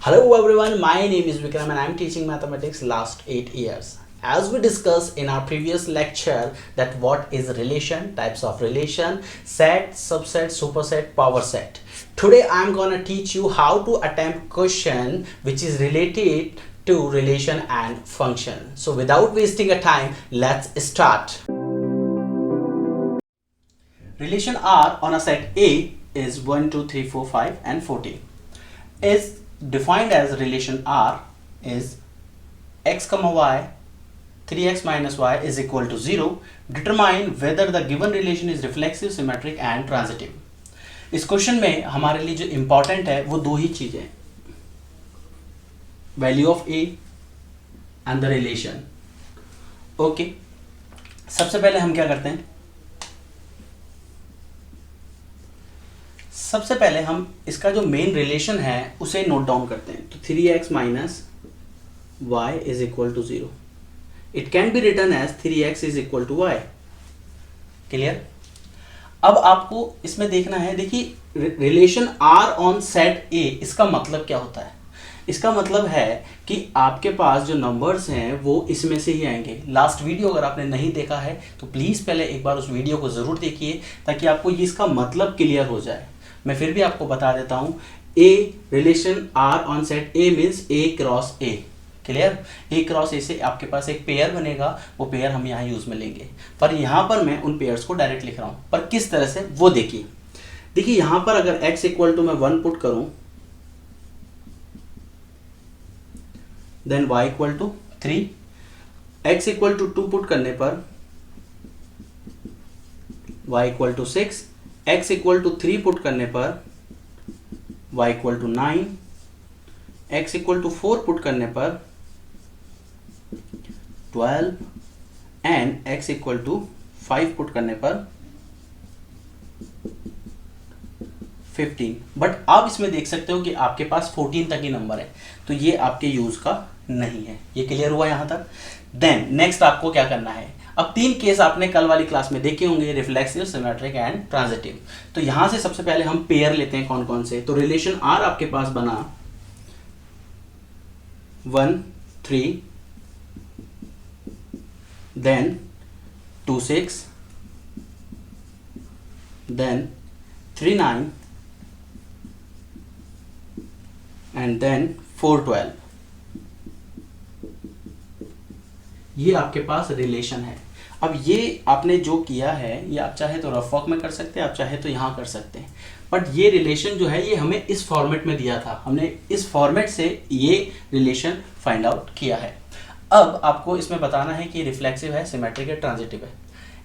Hello everyone, my name is Vikram and I am teaching mathematics last 8 years. As we discussed in our previous lecture that what is relation, types of relation, set, subset, superset, power set. Today I am gonna teach you how to attempt question which is related to relation and function. So without wasting a time, let's start. Relation R on a set A is 1, 2, 3, 4, 5 and 14. Is defined as relation R is x comma y 3x minus y is equal to 0. Determine whether the given relation is reflexive, symmetric and transitive. इस question में हमारे लिए जो important है वो दो ही चीजें, value of A and the relation. Okay, सबसे पहले हम क्या करते हैं, सबसे पहले हम इसका जो मेन रिलेशन है उसे नोट डाउन करते हैं. तो 3x minus y is equal to 0. It can be written as 3x is equal to y. Clear? अब आपको इसमें देखना है, देखिए relation R on set A, इसका मतलब क्या होता है? इसका मतलब है कि आपके पास जो नंबर्स हैं वो इसमें से ही आएंगे. लास्ट वीडियो अगर आपने नहीं देखा है तो प्लीज पहले एक बार उस वीडियो को जरूर देखिए ताकि आपको ये इसका मतलब क्लियर हो जाए. मैं फिर भी आपको बता देता हूं, a relation R on set A means A cross A. Clear? A cross A से आपके पास एक पेयर बनेगा, वो पेयर हम यहाँ यूज में लेंगे. पर यहाँ पर मैं उन पेयर्स को डायरेक्ट लिख रहा हूं, पर किस तरह से वो देखिए. देखिए यहाँ पर अगर x इक्वल टू मैं 1 पुट करूं, then y equal to 3, x equal to 2 put करने पर y equal to 6, x equal to 3 put करने पर y equal to 9, x equal to 4 put करने पर 12 and x equal to 5 put करने पर 15. बट आप इसमें देख सकते हो कि आपके पास 14 तक ही नंबर है, तो ये आपके यूज का नहीं है. ये क्लियर हुआ यहां तक? देन नेक्स्ट आपको क्या करना है, अब 3 केस आपने कल वाली क्लास में देखे होंगे, रिफ्लेक्सिव, सिमेट्रिक एंड ट्रांजिटिव. तो यहां से सबसे पहले हम पेयर लेते हैं. कौन कौन से? तो रिलेशन R आपके पास बना 1 3, देन 2 6, देन 3 9 एंड देन 4 12. ये आपके पास रिलेशन है. अब ये आपने जो किया है ये आप चाहे तो रफ वर्क में कर सकते हैं, आप चाहे तो यहां कर सकते हैं. बट ये रिलेशन जो है ये हमें इस फॉर्मेट में दिया था, हमने इस फॉर्मेट से ये रिलेशन फाइंड आउट किया है. अब आपको इसमें बताना है कि रिफ्लेक्सिव है, सिमेट्रिक है, ट्रांजिटिव है.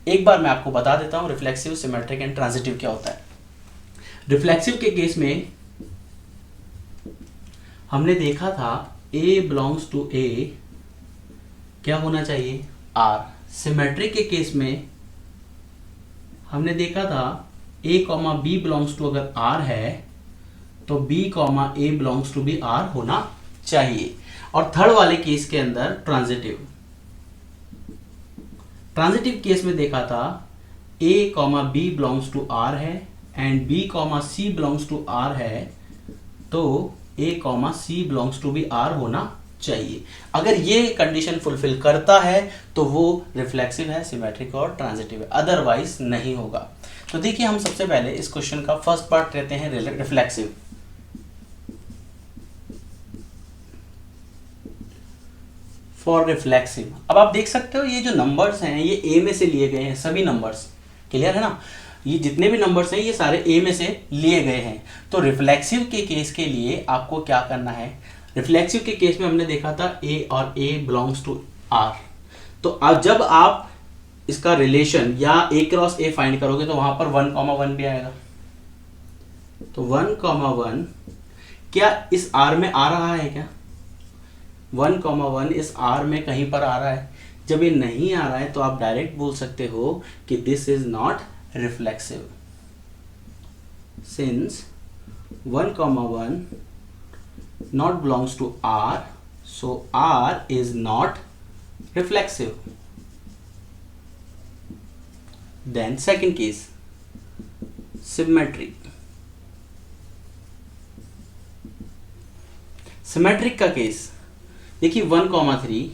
एक बार मैं आपको बता देता हूं रिफ्लेक्सिव, सिमेट्रिक एंड ट्रांजिटिव क्या होता है. रिफ्लेक्सिव के केस में हमने देखा था A बिलोंग्स टू A क्या होना चाहिए, R. सिमेट्रिक के केस में हमने देखा था A, B बिलोंग्स टू अगर R है तो B, A बिलोंग्स टू भी R होना चाहिए. और थर्ड वाले केस के अंदर ट्रांजिटिव केस में देखा था A, B belongs to R है and B, C belongs to R है, तो A, C बिलोंग्स टू भी R होना चाहिए. अगर ये कंडीशन फुलफिल करता है तो वो रिफ्लेक्सिव है, सिमेट्रिक और ट्रांजिटिव है, अदरवाइज नहीं होगा. तो देखिए हम सबसे पहले इस क्वेश्चन का फर्स्ट पार्ट लेते हैं, रिफ्लेक्सिव. फॉर रिफ्लेक्सिव अब आप देख सकते हो ये जो नंबर्स हैं ये ए में से लिए गए हैं, सभी नंबर्स. क्लियर है ना? ये जितने भी नंबर्स हैं ये सारे ए में से लिए गए हैं. तो रिफ्लेक्सिव के केस के लिए आपको क्या करना है, रिफ्लेक्सिव के केस में हमने देखा था A और A बिलोंग्स टू R. तो अब जब आप इसका रिलेशन या A क्रॉस A फाइंड करोगे तो वहां पर 1, 1 भी आएगा. तो 1, 1 क्या इस R में आ रहा है क्या? 1, 1 इस R में कहीं पर आ रहा है. जब ये नहीं आ रहा है तो आप डायरेक्ट बोल सकते हो कि this is not reflexive, since 1, 1 not belongs to R, so R is not reflexive. Then second case, symmetry. Symmetric का केस देखिए 1,3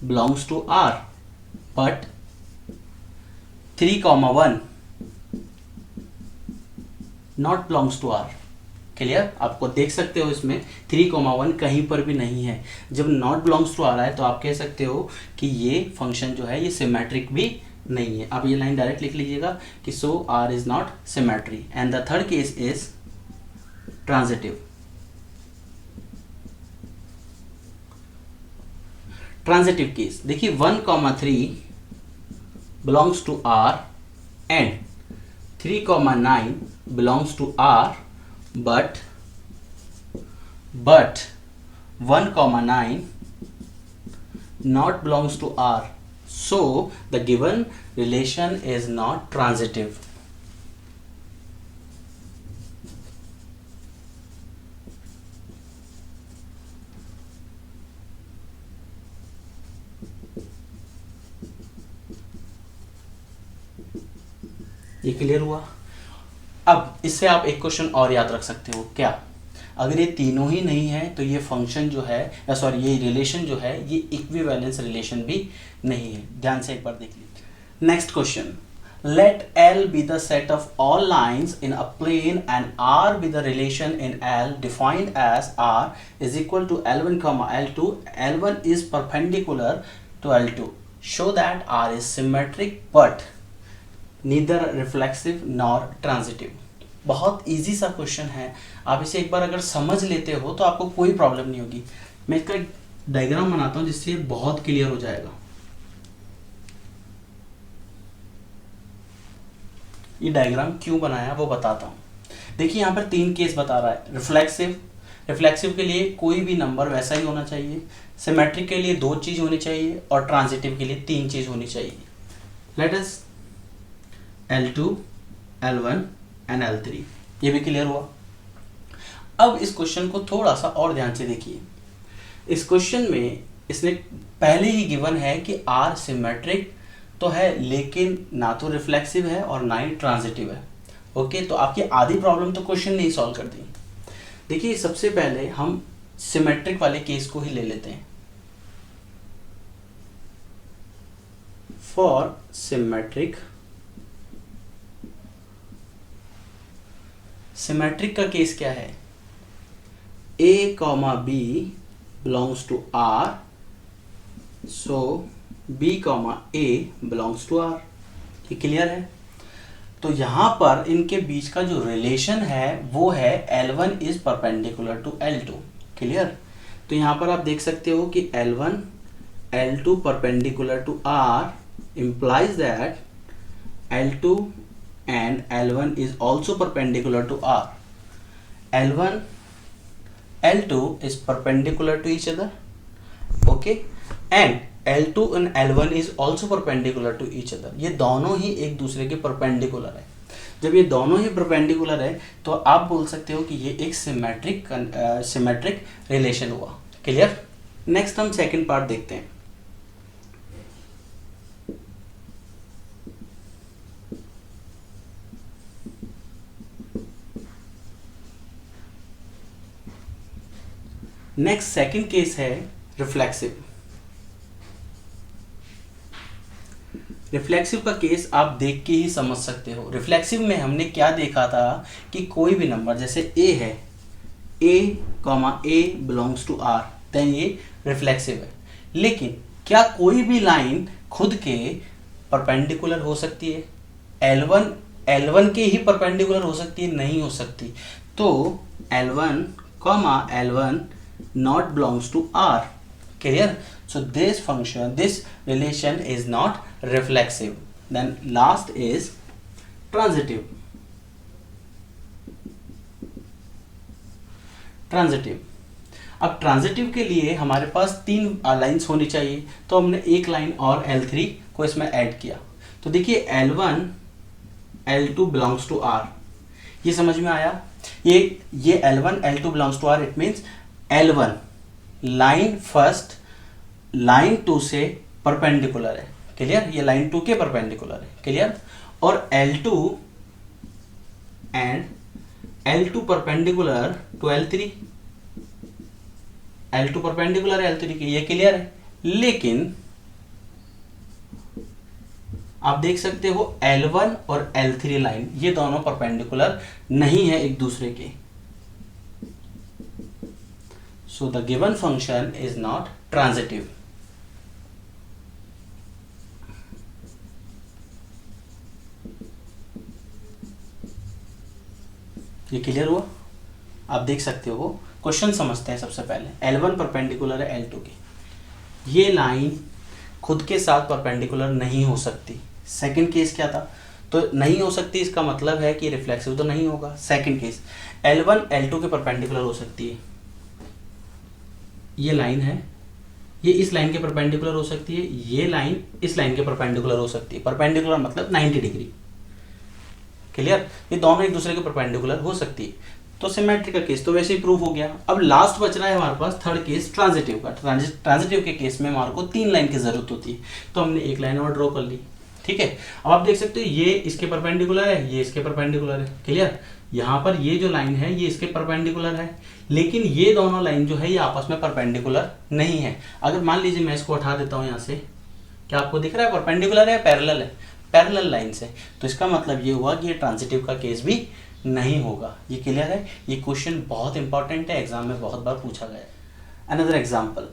belongs to R but 3,1 not belongs to R। Clear? आपको देख सकते हो इसमें 3,1 कहीं पर भी नहीं है। जब नॉट बिलोंग्स टू आ रहा है तो आप कह सकते हो कि ये फंक्शन जो है ये सिमेट्रिक भी नहीं है। आप ये लाइन डायरेक्ट लिख लीजिएगा कि so R is not symmetry. And the third case is transitive. Transitive case देखिए 1,3 belongs to R and 3,9 belongs to R but 1,9 not belongs to R, so the given relation is not transitive. ये clear हुआ? अब इससे आप एक question और याद रख सकते हो, क्या? अगर ये तीनों ही नहीं है तो ये फंक्शन जो है ये रिलेशन जो है ये इक्विवेलेंस रिलेशन भी नहीं है। ध्यान से एक बार देख लीजिए। Next question, let L be the set of all lines in a plane and R be the relation in L defined as R is equal to L1, L2, L1 is perpendicular to L2, show that R is symmetric but neither reflexive nor transitive. बहुत easy सा question है, आप इसे एक बार अगर समझ लेते हो तो आपको कोई प्रॉब्लम नहीं होगी। मैं इसका डायग्राम बनाता हूं जिससे बहुत क्लियर हो जाएगा। ये डायग्राम क्यों बनाया वो बताता हूं। देखिए यहां पर 3 केस बता रहा है। रिफ्लेक्सिव के लिए कोई भी नंबर वैसा ही होना चाहिए, सिमेट्रिक के लिए 2 चीज होनी चाहिए और ट्रांजिटिव के लिए 3 चीज होनी चाहिए। Let us L2, L1 and L3। ये भी क्लियर हुआ। अब इस क्वेश्चन को थोड़ा सा और ध्यान से देखिए। इस क्वेश्चन में इसने पहले ही गिवन है कि R सिमेट्रिक तो है लेकिन ना तो रिफ्लेक्सिव है और ना ही ट्रांजिटिव है। ओके, तो आपकी आधी प्रॉब्लम तो क्वेश्चन ने ही सॉल्व कर दी। देखिए सबसे पहले हम सिमेट्रिक वाले केस को ही ले लेते हैं। फॉर सिमेट्रिक का केस क्या है? A, B belongs to R, so B, A belongs to R। ये क्लियर है? तो यहां पर इनके बीच का जो रिलेशन है वो है L1 is perpendicular to L2। Clear? तो यहां पर आप देख सकते हो कि L1, L2 perpendicular to R implies that L2 and L1 is also perpendicular to R. L1, L2 is perpendicular to each other, okay, and L2 and L1 is also perpendicular to each other. ये दोनों ही एक दूसरे के perpendicular है। जब ये दोनों ही perpendicular है तो आप बोल सकते हो कि ये एक सिमेट्रिक रिलेशन हुआ। क्लियर? नेक्स्ट हम सेकंड पार्ट देखते हैं। नेक्स्ट सेकंड केस है रिफ्लेक्सिव। रिफ्लेक्सिव का केस आप देख के ही समझ सकते हो। रिफ्लेक्सिव में हमने क्या देखा था कि कोई भी नंबर जैसे A है, A, A belongs to R, then ये रिफ्लेक्सिव है। लेकिन क्या कोई भी लाइन खुद के परपेंडिकुलर हो सकती है? L1 के ही परपेंडिकुलर हो सकती है? नहीं हो सकती। तो L1 not belongs to R. Clear? So this relation is not reflexive. Then last is transitive. अब ट्रांजिटिव के लिए हमारे पास 3 लाइंस होनी चाहिए, तो हमने एक लाइन और L3 को इसमें ऐड किया। तो देखिए L1, L2 belongs to R, ये समझ में आया। ये L1, L2 belongs to R, it means L1 line first line 2 से परपेंडिकुलर है। क्लियर? ये लाइन 2 के परपेंडिकुलर है। क्लियर? और L2 and L2 perpendicular to L3। L2 perpendicular है L3 के, ये क्लियर है। लेकिन आप देख सकते हो L1 और L3 लाइन ये दोनों परपेंडिकुलर नहीं है एक दूसरे के, so the given function is not transitive. ये क्लियर हुआ? आप देख सकते हो, क्वेश्चन समझते हैं। सबसे पहले L1 परपेंडिकुलर है L2 के, ये लाइन खुद के साथ परपेंडिकुलर नहीं हो सकती। सेकंड केस क्या था? तो नहीं हो सकती, इसका मतलब है कि रिफ्लेक्सिव तो नहीं होगा। सेकंड केस L1 L2 के परपेंडिकुलर हो सकती है, ये लाइन है, ये इस लाइन के परपेंडिकुलर हो सकती है, ये लाइन इस लाइन के परपेंडिकुलर हो सकती है। परपेंडिकुलर मतलब 90 डिग्री, क्लियर? ये दोनों एक दूसरे के परपेंडिकुलर हो सकती है। तो सिमेट्री का केस तो वैसे ही प्रूव हो गया। अब लास्ट बच रहा है हमारे पास थर्ड केस ट्रांजिटिव का। ट्रांजिटिव के केस में हमारे को 3 लाइन की जरूरत होती है, तो हमने एक लाइन और ड्रॉ कर ली, ठीक है। अब आप देख सकते हो ये इसके परपेंडिकुलर है, ये इसके परपेंडिकुलर है, क्लियर? यहाँ पर ये जो लाइन है ये इसके परपेंडिकुलर है, लेकिन ये दोनों लाइन जो है ये आपस में परपेंडिकुलर नहीं है। अगर मान लीजिए मैं इसको हटा देता हूँ यहाँ से, क्या आपको दिख रहा है परपेंडिकुलर है, पैरेलल है? पैरेलल लाइन से, तो इसका मतलब ये हुआ कि ये ट्रांजिटिव का केस भी नहीं होगा। ये क्लियर है? ये क्वेश्चन बहुत इंपॉर्टेंट है, एग्जाम में बहुत बार पूछा गया है। Another example,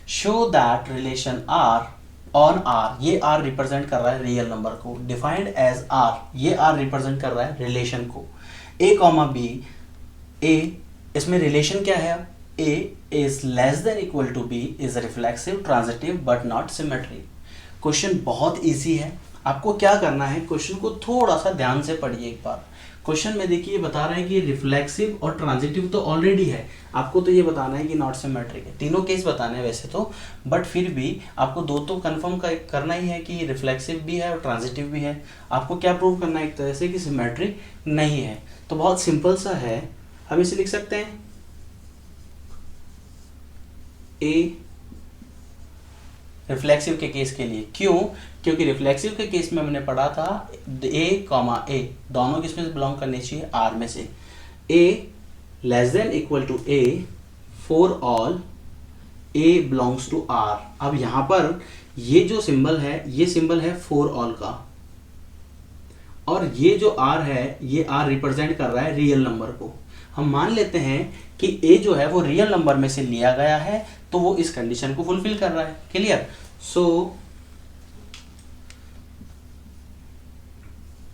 show that relation R on R, ये R रिप्रेजेंट कर रहा है रियल नंबर को, डिफाइंड एज R, ये R रिप्रेजेंट कर रहा है रिलेशन को, A कॉमा B, A इसमें रिलेशन क्या है? A is less than equal to B is reflexive transitive but not symmetry. Question बहुत इजी है, आपको क्या करना है, क्वेश्चन को थोड़ा सा ध्यान से पढ़िए एक बार। क्वेश्चन में देखिए बता रहा है कि रिफ्लेक्सिव और ट्रांजिटिव तो ऑलरेडी है, आपको तो ये बताना है कि नॉट सिमेट्रिक है। तीनों केस बताने हैं वैसे तो, बट फिर भी आपको दो तो कंफर्म करना ही है कि रिफ्लेक्सिव भी है और ट्रांजिटिव भी है। आपको क्या प्रूव करना है? एक तरह से कि सिमेट्रिक नहीं है। तो बहुत सिंपल सा है, हम इसे लिख सकते हैं ए रिफ्लेक्सिव के केस के लिए। क्यों? क्योंकि रिफ्लेक्सिव के केस में हमने पढ़ा था A कॉमा A दोनों किसमें से बिलोंग करने चाहिए? R में से। A less than equal to A for all A belongs to R। अब यहां पर ये जो सिंबल है ये सिंबल है फॉर ऑल का, और ये जो R है ये R रिप्रेजेंट कर रहा है रियल नंबर को। हम मान लेते हैं कि A जो है वो रियल नंबर में से लिया गया है, तो वो इस कंडीशन को फुलफिल कर रहा है, clear? So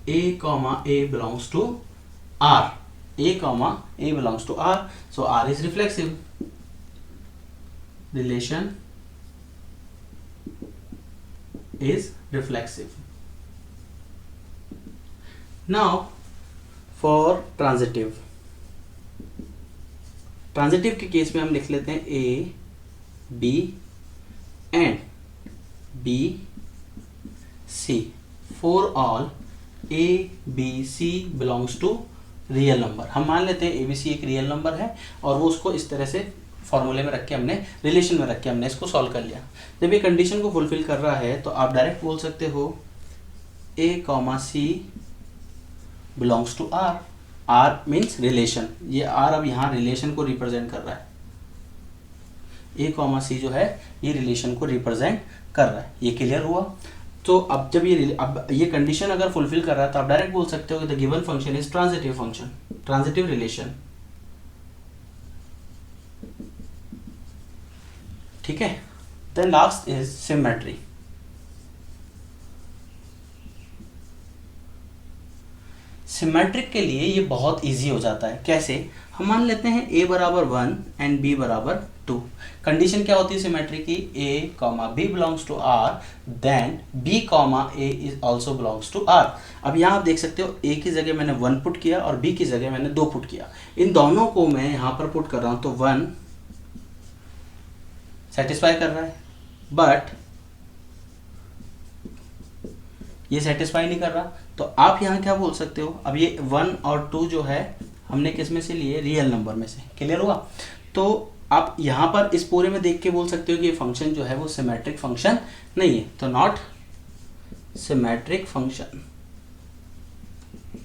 A comma A belongs to R, A comma A belongs to R, so R is reflexive. Relation is reflexive. Now for transitive, transitive के केस में हम लिख लेते हैं A B and B C for all A B C belongs to real number. हम मान लेते हैं ABC एक रियल नंबर है, और वो उसको इस तरह से फॉर्मूले में रख के हमने रिलेशन में रख के हमने इसको सॉल्व कर लिया। जब ये कंडीशन को फुलफिल कर रहा है तो आप डायरेक्ट बोल सकते हो A comma C belongs to R। R means relation, ये R अब यहाँ रिलेशन को रिप्रेजेंट कर रहा है। A कॉमा C जो है ये रिलेशन को रिप्रेजेंट कर रहा है। ये क्लियर हुआ? तो अब जब ये कंडीशन अगर फुलफिल कर रहा है तो आप डायरेक्ट बोल सकते हो कि the given function is transitive function, transitive relation, ठीक है। Then last is symmetry. Symmetric के लिए ये बहुत इजी हो जाता है। कैसे? हम मान लेते हैं A बराबर 1 एंड B बराबर 2। कंडीशन क्या होती है सिमेट्री की? A comma B belongs to R, then B comma A is also belongs to R। अब यहाँ आप देख सकते हो A की जगह मैंने 1 पुट किया और B की जगह मैंने 2 पुट किया। इन दोनों को मैं यहाँ पर पुट कर रहा हूँ, तो 1 सेटिस्फाई कर रहा है, बट ये सेटिस्फाई नहीं कर रहा। तो आप यहाँ क्या बोल सकते हो? अब ये 1 और 2 जो है हमने किस में से लिए? रियल नंबर में से। क्लियर हुआ? तो आप यहाँ पर इस पूरे में देख के बोल सकते हो कि ये फंक्शन जो है वो सिमेट्रिक फंक्शन नहीं है, तो not symmetric function,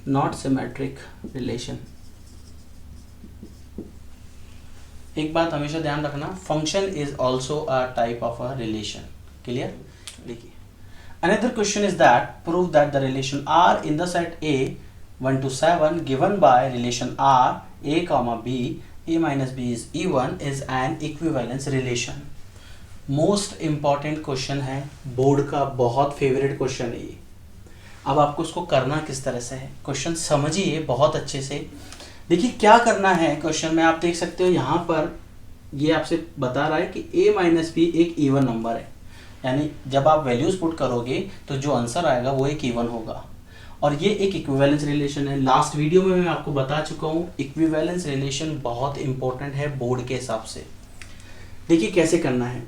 not symmetric relation. एक बात हमेशा ध्यान रखना, function is also a type of a relation. Clear? देखिए, another question is that prove that the relation R in the set A 1 to 7 given by relation R A comma B A minus B is even is an equivalence relation. Most important question है, board का बहुत favourite question है ये। अब आपको इसको करना किस तरह से है, क्वेश्चन समझिए बहुत अच्छे से। देखिए क्या करना है क्वेश्चन में, आप देख सकते हो यहाँ पर ये आपसे बता रहा है कि a माइनस बी एक इवन नंबर है, यानी जब आप वैल्यूज पुट करोगे तो जो आंसर आएगा वो एक इवन होगा, और ये एक इक्विवेलेंस रिलेशन है। लास्ट वीडियो में मैं आपको बता चुका हूँ, इक्विवेलेंस रिलेशन बहुत इंपॉर्टेंट है बोर्ड के हिसाब से। देखिए कैसे करना है,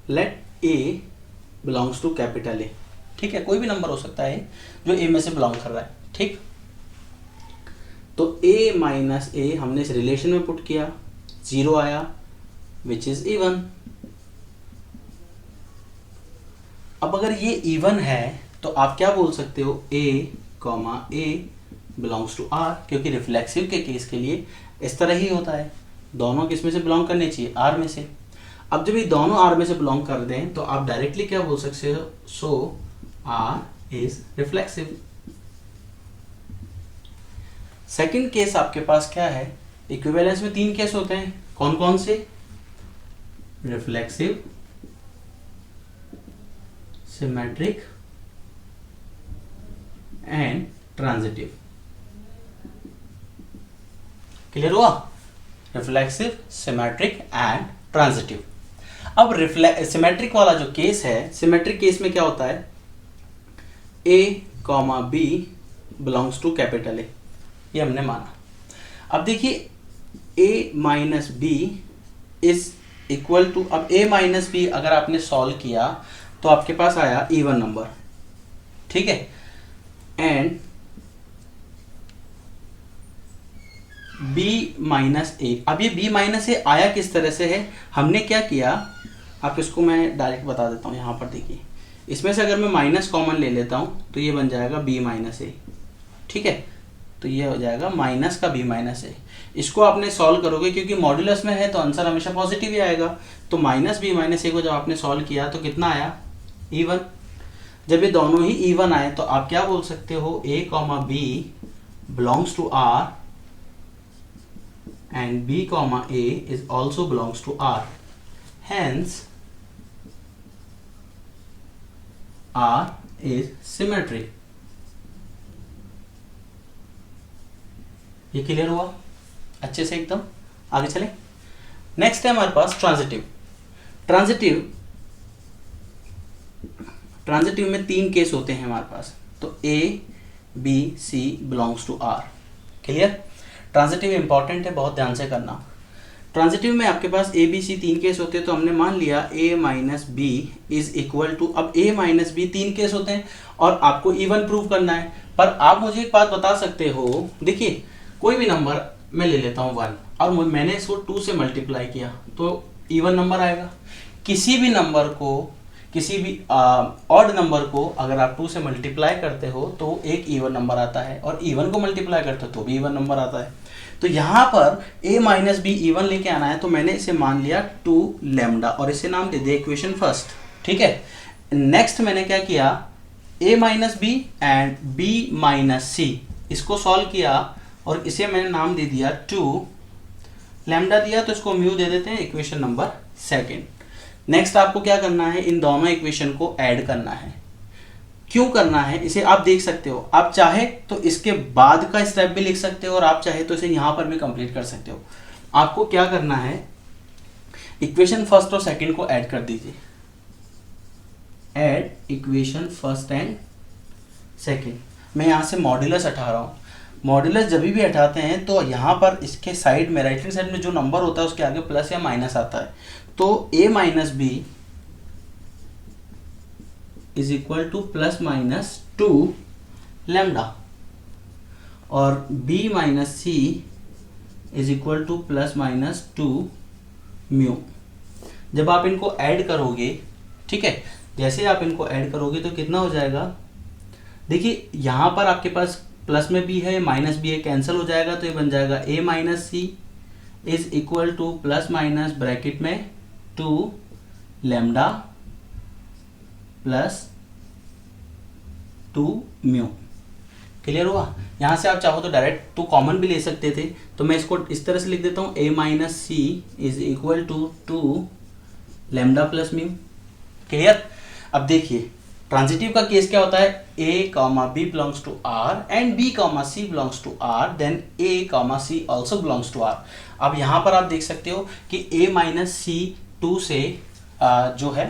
let a belongs to capital A, ठीक है, कोई भी नंबर हो सकता है जो a में से बिलोंग कर रहा है, ठीक। तो a माइनस ए हमने इस रिलेशन में पुट किया, 0 आया विच इज इवन। अब अगर ये इवन है तो आप क्या बोल सकते हो, a comma a belongs to r, क्योंकि रिफ्लेक्सिव के केस के लिए इस तरह ही होता है, दोनों किस में से बिलोंग करने चाहिए, r में से। अब जब ये दोनों r में से बिलोंग कर दें तो आप डायरेक्टली क्या बोल सकते हो, सो r is reflexive. Second case आपके पास क्या है, इक्विवेलेंस में 3 केस होते हैं, कौन कौन से, reflexive, symmetric and transitive. Clear हुआ, रिफ्लेक्सिव, सिमेट्रिक एंड ट्रांजिटिव। अब सिमेट्रिक वाला जो केस है, सिमेट्रिक केस में क्या होता है, a comma b belongs to capital A, ये हमने माना। अब देखिए a minus B is equal to, अब a माइनस बी अगर आपने सॉल्व किया तो आपके पास आया इवन नंबर, ठीक है, एंड b माइनस ए। अब ये b माइनस ए आया किस तरह से है, हमने क्या किया, आप इसको मैं डायरेक्ट बता देता हूँ। यहाँ पर देखिए, इसमें से अगर मैं माइनस कॉमन ले लेता हूँ तो ये बन जाएगा b माइनस ए, ठीक है, तो ये हो जाएगा माइनस का b माइनस ए। इसको आपने सॉल्व करोगे, क्योंकि मॉड्यूलस में है तो आंसर हमेशा पॉजिटिव ही आएगा, तो माइनस b माइनस ए को जब आपने सॉल्व किया तो कितना आया, इवन। जब ये दोनों ही इवन आए तो आप क्या बोल सकते हो, a comma b belongs to r and b comma a is also belongs to r, hence r is symmetric। ये क्लियर हुआ अच्छे से एकदम, आगे चले। नेक्स्ट है हमारे पास ट्रांजिटिव। ट्रांजिटिव में 3 केस होते हैं हमारे पास, तो a b c belongs to r। Clear, transitive important है, बहुत ध्यान से करना। ट्रांजिटिव में आपके पास ए बी सी 3 केस होते हैं, तो हमने मान लिया a minus B is equal to, अब a माइनस बी 3 केस होते हैं और आपको इवन प्रूव करना है। पर आप मुझे एक बात बता सकते हो, देखिए कोई भी नंबर मैं ले लेता हूँ 1 और मैंने इसको 2 से मल्टीप्लाई किया तो इवन नंबर आएगा। किसी भी नंबर को, किसी भी ऑड नंबर को अगर आप 2 से मल्टीप्लाई करते हो तो एक इवन नंबर आता है, और इवन को मल्टीप्लाई करते हो तो भी इवन नंबर आता है। तो यहाँ पर a माइनस बी इवन लेके आना है, तो मैंने इसे मान लिया 2 लैम्डा और इसे नाम दे दिया इक्वेशन फर्स्ट, ठीक है। नेक्स्ट मैंने क्या किया, a minus B and b minus C, इसको सॉल्व किया और इसे मैंने नाम दे दिया 2 लैम्डा दिया, तो इसको म्यू दे देते हैं, इक्वेशन नंबर सेकेंड। नेक्स्ट आपको क्या करना है, इन दोनों इक्वेशन को ऐड करना है। क्यों करना है, इसे आप देख सकते हो, आप चाहे तो इसके बाद का स्टेप भी लिख सकते हो और आप चाहे तो इसे यहां पर भी कंप्लीट कर सकते हो। आपको क्या करना है, इक्वेशन फर्स्ट और सेकंड को ऐड कर दीजिए, add equation first and second. मैं यहां से मॉड्यूलस हटा रहा हूं। मॉड्यूलस जब भी हटाते हैं तो यहाँ पर इसके साइड में, राइट हैंड साइड में जो नंबर होता है उसके आगे प्लस या माइनस आता है, तो a minus B is equal to plus minus 2 lambda और b minus c is equal to plus minus 2 mu. जब आप इनको ऐड करोगे, ठीक है, जैसे आप इनको ऐड करोगे तो कितना हो जाएगा, देखिए यहाँ पर आपके पास प्लस में बी है, माइनस बी है, कैंसिल हो जाएगा, तो ये बन जाएगा a minus c is equal to plus minus bracket में 2 लैम्डा प्लस 2 म्यू। क्लियर हुआ? यहाँ से आप चाहो तो डायरेक्ट 2 कॉमन भी ले सकते थे, तो मैं इसको इस तरह से लिख देता हूँ a minus c is equal to 2 lambda plus mu. Clear? अब देखिए ट्रांजिटिव का केस क्या होता है, a comma b belongs to r and b comma c belongs to r, then a comma c also belongs to r। अब यहाँ पर आप देख सकते हो कि a माइनस सी 2 से जो है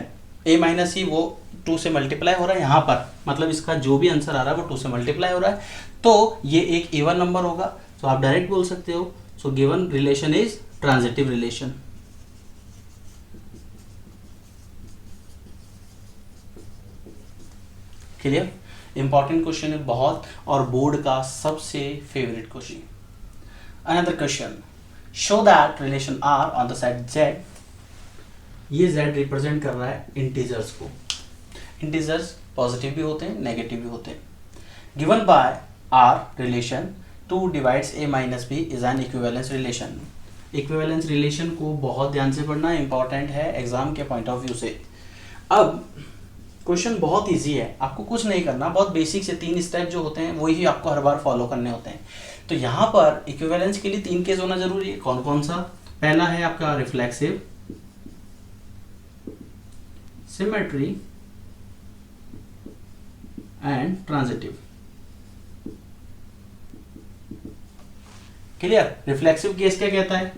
a माइनस सी वो 2 से मल्टीप्लाई हो रहा है यहाँ पर, मतलब इसका जो भी आंसर आ रहा है वो 2 से मल्टीप्लाई हो रहा है, तो ये एक इवन नंबर होगा। तो आप डायरेक्ट बोल सकते हो so given relation is transitive relation. Clear? Important question है बहुत, और बोर्ड का सबसे favourite question. Another question, show that relation R on the side z, ये z रिप्रेजेंट कर रहा है इंटीजर्स को। इंटीजर्स पॉजिटिव भी होते हैं, नेगेटिव भी होते हैं। Given by R relation 2 divides a minus B is an equivalence relation. Equivalence relation को बहुत ध्यान से पढ़ना, इंपॉर्टेंट है एग्जाम के पॉइंट ऑफ व्यू से। अब क्वेश्चन बहुत इजी है, आपको कुछ नहीं करना, बहुत बेसिक से 3 स्टेप जो होते हैं वही आपको हर बार फॉलो करने होते हैं। तो यहाँ पर इक्विवेलेंस के लिए 3 केस होना जरूरी है। कौन कौन सा? पहला है आपका reflexive, symmetry and transitive. Clear? Reflexive case क्या कहता है,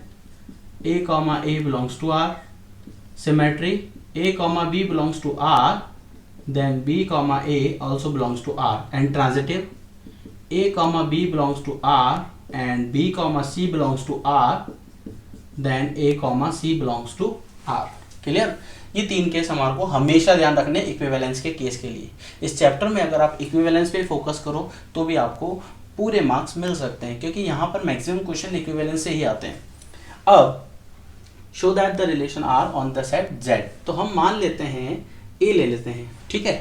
a comma a belongs to r, symmetry a comma b belongs to r, then b comma a also belongs to r, and transitive a comma b belongs to r and b comma c belongs to r, then a comma c belongs to r। Clear? ये 3 case हमारे को हमेशा ध्यान रखने equivalence के case के लिए। इस चैप्टर में अगर आप इक्विवेलेंस पे फोकस करो तो भी आपको पूरे मार्क्स मिल सकते हैं, क्योंकि यहाँ पर मैक्सिमम क्वेश्चन इक्विवेलेंस से ही आते हैं। अब show that the relation R on the set z, तो हम मान लेते हैं a ले लेते हैं, ठीक है।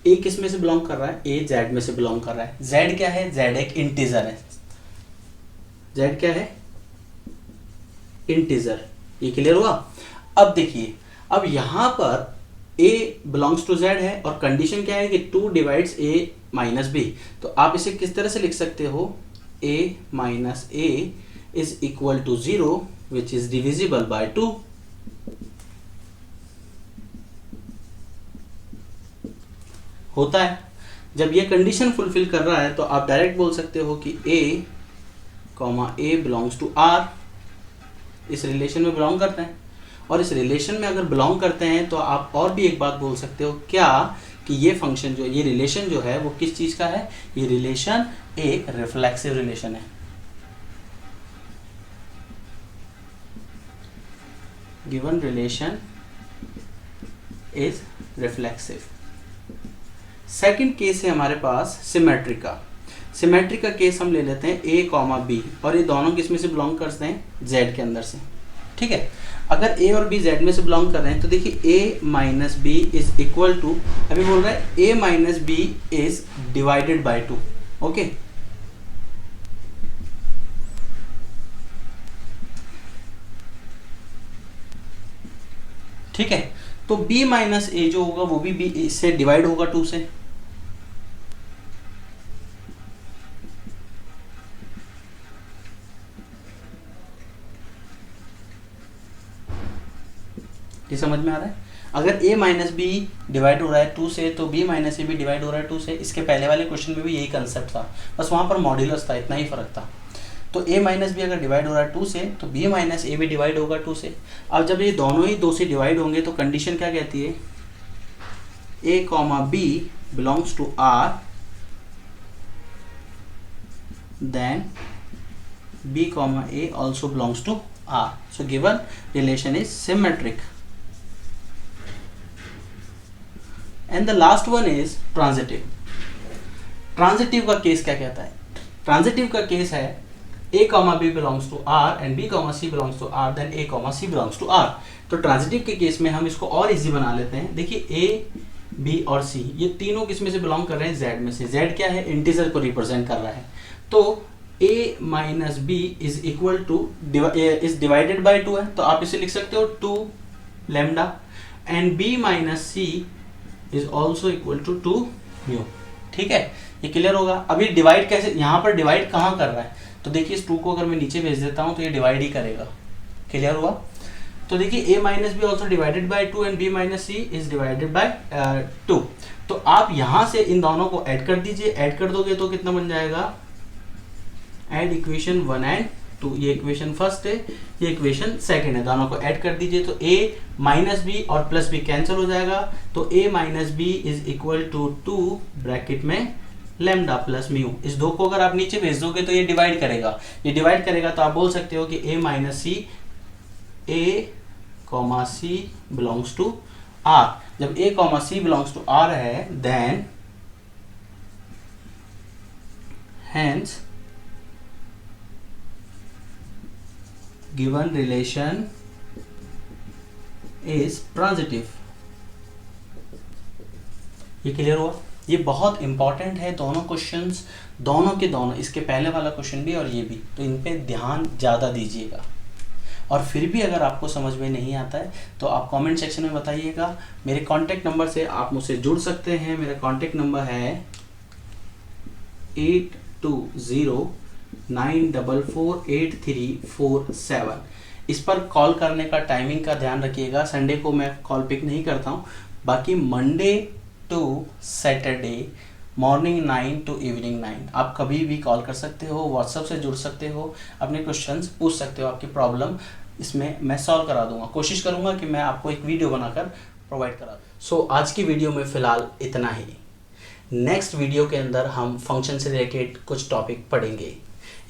a किस में से बिलोंग कर रहा है, a z में से बिलोंग कर रहा है। z क्या है, z एक इंटीजर है, z क्या है, इंटीजर। ये क्लियर हुआ? अब देखिए, अब यहां पर a बिलोंग्स टू z है और कंडीशन क्या है कि 2 डिवाइड्स a माइनस b, तो आप इसे किस तरह से लिख सकते हो, a minus a is equal to 0 which is divisible by 2। होता है जब ये कंडीशन फुलफिल कर रहा है तो आप डायरेक्ट बोल सकते हो कि a comma a belongs to r, इस रिलेशन में बिलोंग करते हैं। और इस रिलेशन में अगर बिलोंग करते हैं तो आप और भी एक बात बोल सकते हो क्या, कि ये फंक्शन जो, ये रिलेशन जो है वो किस चीज का है, ये रिलेशन एक रिफ्लेक्सिव रिलेशन है। Given relation is reflexive. Second case है हमारे पास सिमेट्री का। सिमेट्री का केस हम ले लेते हैं a कॉमा b, और ये दोनों किस में से बिलोंग करते हैं, z के अंदर से, ठीक है। अगर a और b z में से बिलोंग कर रहे हैं तो देखिए a minus B is equal to, अभी बोल रहा है a minus B is divided by 2, okay. ठीक है, तो b माइनस ए जो होगा वो भी b इससे डिवाइड होगा 2 से। ये समझ में आ रहा है? अगर a माइनस बी डिवाइड हो रहा है 2 से तो b माइनस ए भी डिवाइड हो रहा है 2 से। इसके पहले वाले क्वेश्चन में भी यही कंसेप्ट था, बस वहां पर मॉड्यूलस था, इतना ही फर्क था। तो a माइनस बी अगर डिवाइड हो रहा है 2 से तो b माइनस ए भी डिवाइड होगा 2 से। अब जब ये दोनों ही 2 से डिवाइड होंगे तो कंडीशन क्या कहती है, a comma b belongs to r, then b comma a also belongs to r। So given relation is symmetric. And the last one is transitive. Transitive का केस क्या कहता है, ट्रांजिटिव का केस है a comma b belongs to r and b comma c belongs to r, then a comma c belongs to r। तो transitive के case में हम इसको और इजी बना लेते हैं। देखिए a b और c ये तीनों किस में से बिलोंग कर रहे हैं, z में से। z क्या है, इंटीजर को रिप्रेजेंट कर रहा है। तो a minus B is equal to is divided by 2 है, तो आप इसे लिख सकते हो 2 lambda, and b minus c is also equal to 2 mu. ठीक है, ये क्लियर होगा। अब ये डिवाइड कैसे, यहाँ पर डिवाइड कहाँ कर रहा है, तो देखिए इस 2 को अगर मैं नीचे भेज देता हूँ तो ये डिवाइड ही करेगा। क्लियर हुआ। तो देखिए a minus b also divided by 2 and b minus c is divided by 2। तो आप यहाँ से इन दोनों को ऐड कर दीजिए, ऐड कर दोगे तो कितना बन जाएगा, ऐड इक्वेशन 1 एंड 2, ये इक्वेशन फर्स्ट है, ये इक्वेशन सेकंड है, दोनों को ऐड कर दीजिए तो a माइनस बी और प्लस बी कैंसिल हो जाएगा, तो a minus B is equal to 2 bracket में लैम्डा प्लस म्यू। इस 2 को अगर आप नीचे भेज दोगे तो ये डिवाइड करेगा, ये डिवाइड करेगा तो आप बोल सकते हो कि a minus c, a comma c belongs to r। जब a comma c belongs to r है, then hence given relation is transitive। ये क्लियर हुआ। ये बहुत इंपॉर्टेंट है, दोनों क्वेश्चंस, दोनों के दोनों, इसके पहले वाला क्वेश्चन भी और ये भी, तो इन पे ध्यान ज़्यादा दीजिएगा। और फिर भी अगर आपको समझ में नहीं आता है तो आप कमेंट सेक्शन में बताइएगा। मेरे कांटेक्ट नंबर से आप मुझसे जुड़ सकते हैं। मेरा कांटेक्ट नंबर है 8209448347। इस पर कॉल करने का टाइमिंग का ध्यान रखिएगा। संडे को मैं कॉल पिक नहीं करता हूँ, बाकी Monday to Saturday morning 9 to evening 9 आप कभी भी कॉल कर सकते हो, व्हाट्सएप से जुड़ सकते हो, अपने क्वेश्चंस पूछ सकते हो, आपकी प्रॉब्लम इसमें मैं सॉल्व करा दूंगा। कोशिश करूंगा कि मैं आपको एक वीडियो बनाकर प्रोवाइड करा दूँ। सो आज की वीडियो में फ़िलहाल इतना ही। नेक्स्ट वीडियो के अंदर हम फंक्शन से रिलेटेड कुछ टॉपिक पढ़ेंगे,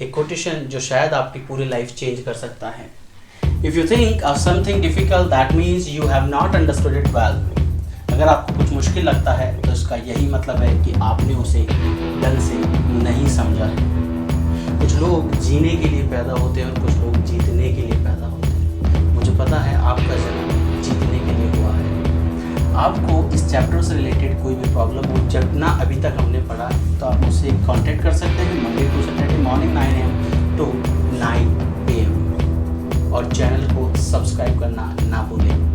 एक कोटेशन जो शायद आपकी पूरी लाइफ चेंज कर सकता है। If you think of something difficult that means you have not understood it well. अगर आपको कुछ मुश्किल लगता है तो इसका यही मतलब है कि आपने उसे ढंग से नहीं समझा है। कुछ लोग जीने के लिए पैदा होते हैं और कुछ लोग जीतने के लिए पैदा होते हैं। मुझे पता है आपका जन्म जीतने के लिए हुआ है। आपको इस चैप्टर से रिलेटेड कोई भी प्रॉब्लम हो, जब ना अभी तक हमने पढ़ा, तो आप मुझसे कांटेक्ट कर सकते हैं Monday to Saturday morning 9 AM to 9 PM। और चैनल को सब्सक्राइब करना ना भूलें।